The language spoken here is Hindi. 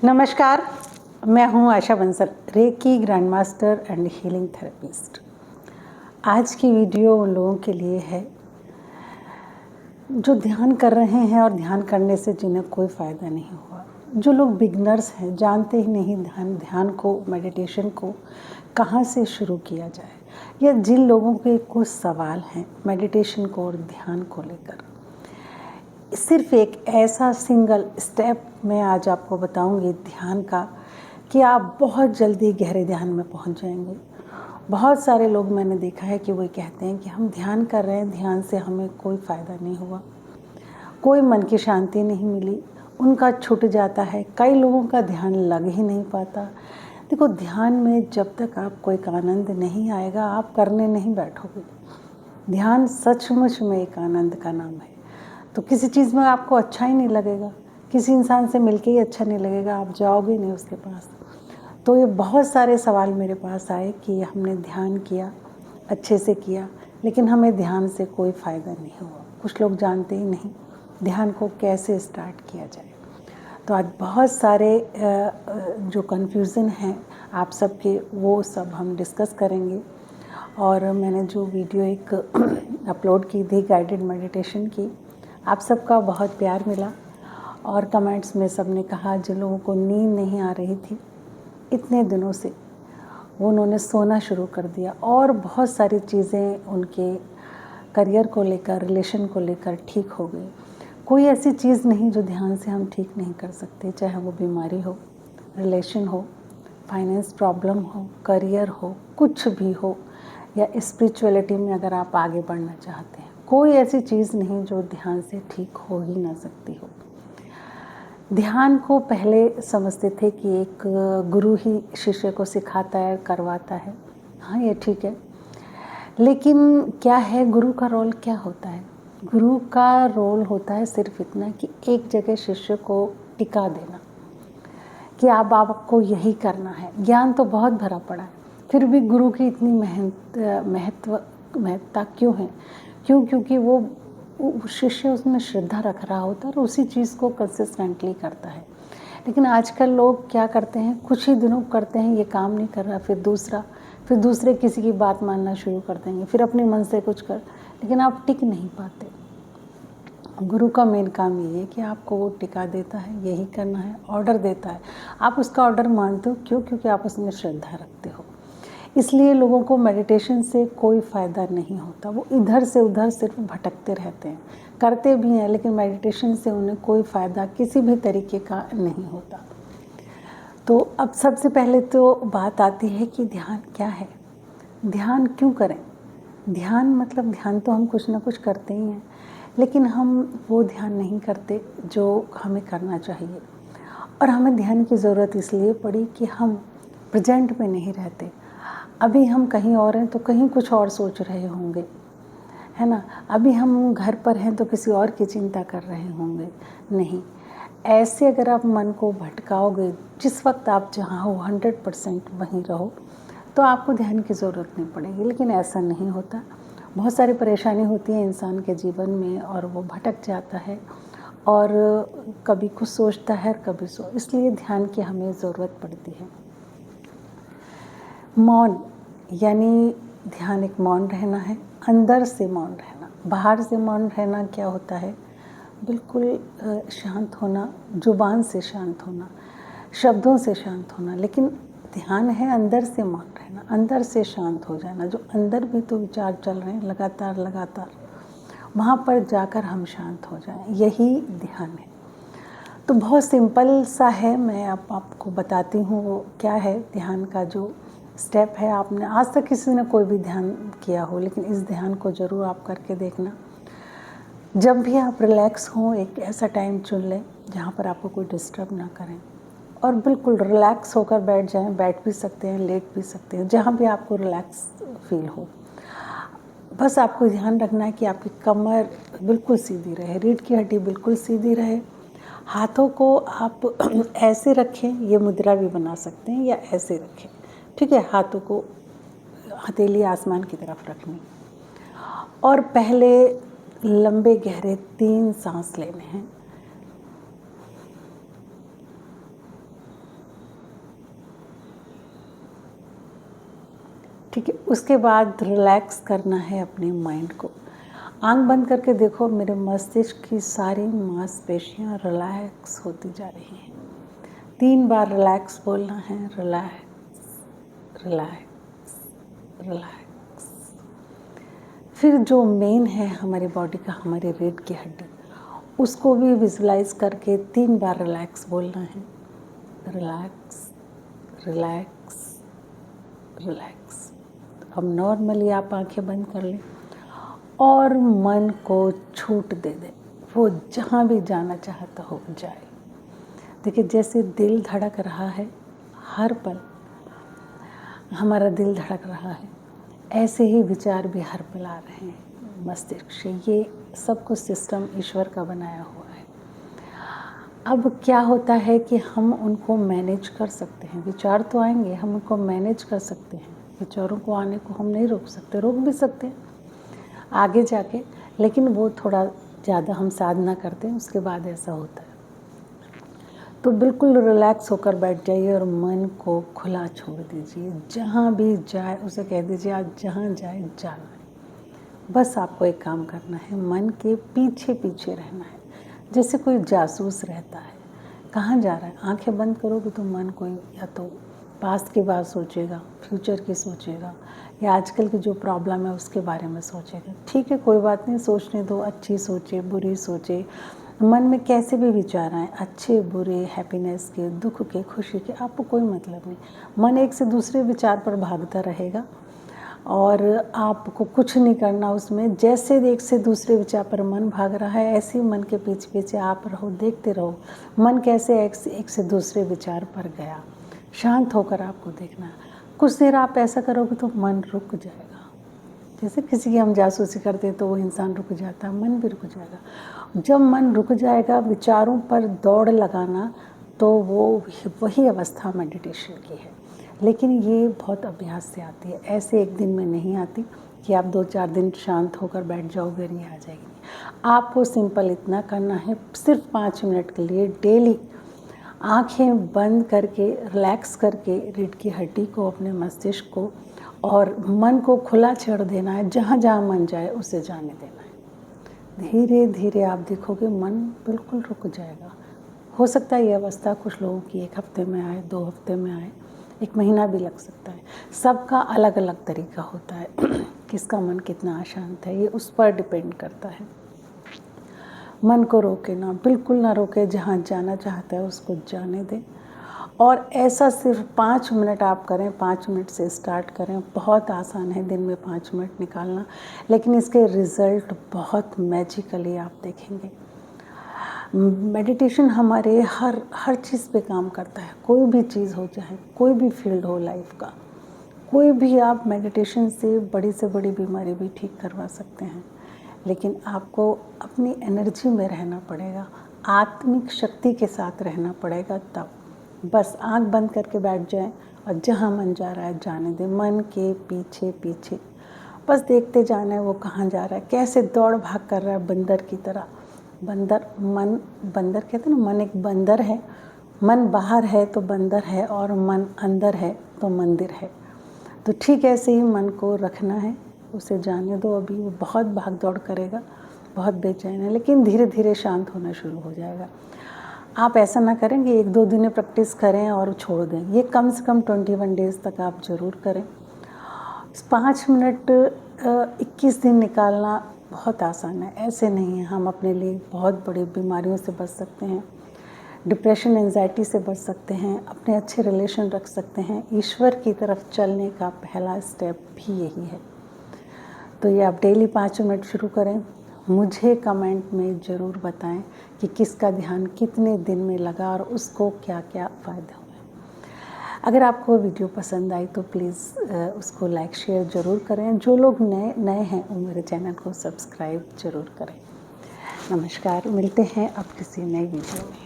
नमस्कार, मैं हूं Asha Bansal, reiki grand master and healing therapist. आज की वीडियो उन लोगों के लिए है जो ध्यान कर रहे हैं और ध्यान करने से जिन्हें कोई फ़ायदा नहीं हुआ। जो लोग बिगनर्स हैं, जानते ही नहीं ध्यान को, मेडिटेशन को कहाँ से शुरू किया जाए, या जिन लोगों के कुछ सवाल हैं मेडिटेशन को और ध्यान को लेकर। सिर्फ एक ऐसा सिंगल स्टेप मैं आज आपको बताऊंगी ध्यान का कि आप बहुत जल्दी गहरे ध्यान में पहुंच जाएंगे। बहुत सारे लोग मैंने देखा है कि वो कहते हैं कि हम ध्यान कर रहे हैं, ध्यान से हमें कोई फ़ायदा नहीं हुआ, कोई मन की शांति नहीं मिली, उनका छूट जाता है। कई लोगों का ध्यान लग ही नहीं पाता। देखो, ध्यान में जब तक आपको एक आनंद नहीं आएगा, आप करने नहीं बैठोगे। ध्यान सचमुच में एक आनंद का नाम है। तो किसी चीज़ में आपको अच्छा ही नहीं लगेगा, किसी इंसान से मिलके ही अच्छा नहीं लगेगा, आप जाओगे नहीं उसके पास। तो ये बहुत सारे सवाल मेरे पास आए कि हमने ध्यान किया, अच्छे से किया, लेकिन हमें ध्यान से कोई फ़ायदा नहीं हुआ। कुछ लोग जानते ही नहीं ध्यान को कैसे स्टार्ट किया जाए। तो आज बहुत सारे जो कन्फ्यूज़न हैं आप सबके, वो सब हम डिस्कस करेंगे। और मैंने जो वीडियो एक अपलोड की थी गाइडेड मेडिटेशन की, आप सबका बहुत प्यार मिला और कमेंट्स में सब ने कहा जिन लोगों को नींद नहीं आ रही थी इतने दिनों से, वो उन्होंने सोना शुरू कर दिया। और बहुत सारी चीज़ें उनके करियर को लेकर, रिलेशन को लेकर ठीक हो गई। कोई ऐसी चीज़ नहीं जो ध्यान से हम ठीक नहीं कर सकते, चाहे वो बीमारी हो, रिलेशन हो, फाइनेंस प्रॉब्लम हो, करियर हो, कुछ भी हो, या स्पिरिचुअलिटी में अगर आप आगे बढ़ना चाहते हैं, कोई ऐसी चीज़ नहीं जो ध्यान से ठीक हो ही ना सकती हो। ध्यान को पहले समझते थे कि एक गुरु ही शिष्य को सिखाता है, करवाता है। हाँ, ये ठीक है, लेकिन क्या है गुरु का रोल, क्या होता है? गुरु का रोल होता है सिर्फ इतना कि एक जगह शिष्य को टिका देना कि अब आपको यही करना है। ज्ञान तो बहुत भरा पड़ा है, फिर भी गुरु की इतनी महत्ता क्यों है? क्योंकि वो शिष्य उसमें श्रद्धा रख रहा होता है और उसी चीज़ को कंसिस्टेंटली करता है। लेकिन आजकल लोग क्या करते हैं, कुछ ही दिनों करते हैं, ये काम नहीं कर रहा, फिर दूसरे किसी की बात मानना शुरू कर देंगे, फिर अपने मन से कुछ कर, लेकिन आप टिक नहीं पाते। गुरु का मेन काम ये है कि आपको वो टिका देता है, यही करना है, ऑर्डर देता है। आप उसका ऑर्डर मानते हो, क्यों? क्योंकि आप उसमें श्रद्धा रखते हो। इसलिए लोगों को मेडिटेशन से कोई फ़ायदा नहीं होता। वो इधर से उधर सिर्फ भटकते रहते हैं, करते भी हैं, लेकिन मेडिटेशन से उन्हें कोई फ़ायदा किसी भी तरीके का नहीं होता। तो अब सबसे पहले तो बात आती है कि ध्यान क्या है, ध्यान क्यों करें? ध्यान मतलब ध्यान तो हम कुछ ना कुछ करते ही हैं, लेकिन हम वो ध्यान नहीं करते जो हमें करना चाहिए। और हमें ध्यान की ज़रूरत इसलिए पड़ी कि हम प्रेजेंट में नहीं रहते। अभी हम कहीं और हैं तो कहीं कुछ और सोच रहे होंगे, है ना? अभी हम घर पर हैं तो किसी और की चिंता कर रहे होंगे। नहीं, ऐसे अगर आप मन को भटकाओगे, जिस वक्त आप जहाँ हो 100% वहीं रहो, तो आपको ध्यान की ज़रूरत नहीं पड़ेगी। लेकिन ऐसा नहीं होता। बहुत सारी परेशानी होती है इंसान के जीवन में और वो भटक जाता है और कभी कुछ सोचता है, कभी इसलिए ध्यान की हमें ज़रूरत पड़ती है। मौन, यानी ध्यान एक मौन रहना है, अंदर से मौन रहना। बाहर से मौन रहना क्या होता है? बिल्कुल शांत होना, जुबान से शांत होना, शब्दों से शांत होना। लेकिन ध्यान है अंदर से मौन रहना, अंदर से शांत हो जाना। जो अंदर भी तो विचार चल रहे हैं लगातार, वहाँ पर जाकर हम शांत हो जाएं, यही ध्यान है। तो बहुत सिंपल सा है, मैं आपको बताती हूँ वो क्या है ध्यान का जो स्टेप है। आपने आज तक किसी ने कोई भी ध्यान किया हो, लेकिन इस ध्यान को ज़रूर आप करके देखना। जब भी आप रिलैक्स हों, एक ऐसा टाइम चुन लें जहाँ पर आपको कोई डिस्टर्ब ना करें और बिल्कुल रिलैक्स होकर बैठ जाएं। बैठ भी सकते हैं, लेट भी सकते हैं, जहाँ भी आपको रिलैक्स फील हो। बस आपको ध्यान रखना है कि आपकी कमर बिल्कुल सीधी रहे, रीढ़ की हड्डी बिल्कुल सीधी रहे। हाथों को आप ऐसे रखें, ये मुद्रा भी बना सकते हैं, या ऐसे रखें, ठीक है? हाथों को हथेली आसमान की तरफ रखनी और पहले लंबे गहरे 3 सांस लेने हैं। ठीक है। उसके बाद रिलैक्स करना है अपने माइंड को। आंख बंद करके देखो, मेरे मस्तिष्क की सारी मांसपेशियां रिलैक्स होती जा रही हैं। 3 बार रिलैक्स बोलना है, रिलैक्स रिलैक्स रिलैक्स। फिर जो मेन है हमारी बॉडी का, हमारी रीढ़ की हड्डी, उसको भी विजुलाइज करके 3 बार रिलैक्स बोलना है, रिलैक्स रिलैक्स रिलैक्स। अब नॉर्मली आप आंखें बंद कर लें और मन को छूट दे दें, वो जहाँ भी जाना चाहता हो जाए। देखिए, जैसे दिल धड़क रहा है, हर पल हमारा दिल धड़क रहा है, ऐसे ही विचार भी हर पल आ रहे हैं मस्तिष्क से। ये सब कुछ सिस्टम ईश्वर का बनाया हुआ है। अब क्या होता है कि हम उनको मैनेज कर सकते हैं। विचार तो आएंगे, हम उनको मैनेज कर सकते हैं। विचारों को आने को हम नहीं रोक सकते, रोक भी सकते हैं आगे जाके, लेकिन वो थोड़ा ज़्यादा हम साधना करते हैं, उसके बाद ऐसा होता है। तो बिल्कुल रिलैक्स होकर बैठ जाइए और मन को खुला छोड़ दीजिए। जहाँ भी जाए उसे कह दीजिए आज जहाँ जाए जाना है। बस आपको एक काम करना है, मन के पीछे पीछे रहना है, जैसे कोई जासूस रहता है। कहाँ जा रहा है? आंखें बंद करोगे तो मन कोई या तो पास्ट की बात सोचेगा, फ्यूचर की सोचेगा, या आजकल की जो प्रॉब्लम है उसके बारे में सोचेगा। ठीक है, कोई बात नहीं, सोचने दो। अच्छी सोचे, बुरी सोचे, मन में कैसे भी विचार आए, अच्छे बुरे, हैप्पीनेस के, दुख के, खुशी के, आपको कोई मतलब नहीं। मन एक से दूसरे विचार पर भागता रहेगा और आपको कुछ नहीं करना उसमें। जैसे एक से दूसरे विचार पर मन भाग रहा है, ऐसे ही मन के पीछे पीछे आप रहो, देखते रहो मन कैसे एक से दूसरे विचार पर गया। शांत होकर आपको देखना। कुछ देर आप ऐसा करोगे तो मन रुक जाएगा। जैसे किसी की हम जासूसी करते हैं तो वो इंसान रुक जाता है, मन भी रुक जाएगा। जब मन रुक जाएगा, विचारों पर दौड़ लगाना, तो वो वही अवस्था मेडिटेशन की है। लेकिन ये बहुत अभ्यास से आती है, ऐसे एक दिन में नहीं आती कि आप 2-4 दिन शांत होकर बैठ जाओगे, नहीं आ जाएगी। आपको सिंपल इतना करना है, सिर्फ 5 मिनट के लिए डेली आँखें बंद करके, रिलैक्स करके रीढ़ की हड्डी को, अपने मस्तिष्क को और मन को खुला छोड़ देना है। जहाँ जहाँ मन जाए उसे जाने देना है। धीरे धीरे आप देखोगे मन बिल्कुल रुक जाएगा। हो सकता है ये अवस्था कुछ लोगों की 1 हफ्ते में आए, 2 हफ्ते में आए, 1 महीना भी लग सकता है। सबका अलग अलग तरीका होता है किसका मन कितना अशांत है, ये उस पर डिपेंड करता है। मन को रोके ना, बिल्कुल ना रोके, जहाँ जाना चाहता है उसको जाने दें। और ऐसा सिर्फ 5 मिनट आप करें, 5 मिनट से स्टार्ट करें। बहुत आसान है दिन में 5 मिनट निकालना, लेकिन इसके रिज़ल्ट बहुत मैजिकली आप देखेंगे। मेडिटेशन हमारे हर चीज़ पे काम करता है। कोई भी चीज़ हो, चाहे कोई भी फील्ड हो लाइफ का, कोई भी आप मेडिटेशन से बड़ी बीमारी भी ठीक करवा सकते हैं। लेकिन आपको अपनी एनर्जी में रहना पड़ेगा, आत्मिक शक्ति के साथ रहना पड़ेगा। तब बस आंख बंद करके बैठ जाएं और जहाँ मन जा रहा है जाने दें। मन के पीछे पीछे बस देखते जाना है वो कहाँ जा रहा है, कैसे दौड़ भाग कर रहा है बंदर की तरह। बंदर कहते हैं ना, मन एक बंदर है। मन बाहर है तो बंदर है, और मन अंदर है तो मंदिर है। तो ठीक ऐसे ही मन को रखना है, उसे जाने दो। अभी वो बहुत भाग दौड़ करेगा, बहुत बेचैन है, लेकिन धीरे धीरे शांत होना शुरू हो जाएगा। आप ऐसा ना करें कि 1-2 दिन में प्रैक्टिस करें और छोड़ दें। ये कम से कम 21 डेज़ तक आप ज़रूर करें। 5 मिनट 21 दिन निकालना बहुत आसान है, ऐसे नहीं है। हम अपने लिए बहुत बड़ी बीमारियों से बच सकते हैं, डिप्रेशन, एंजाइटी से बच सकते हैं, अपने अच्छे रिलेशन रख सकते हैं। ईश्वर की तरफ चलने का पहला स्टेप भी यही है। तो ये आप डेली 5 मिनट शुरू करें। मुझे कमेंट में ज़रूर बताएं कि किसका ध्यान कितने दिन में लगा और उसको क्या क्या फ़ायदा हुए। अगर आपको वीडियो पसंद आई तो प्लीज़ उसको लाइक शेयर ज़रूर करें। जो लोग नए हैं वो मेरे चैनल को सब्सक्राइब ज़रूर करें। नमस्कार, मिलते हैं अब किसी नई वीडियो में।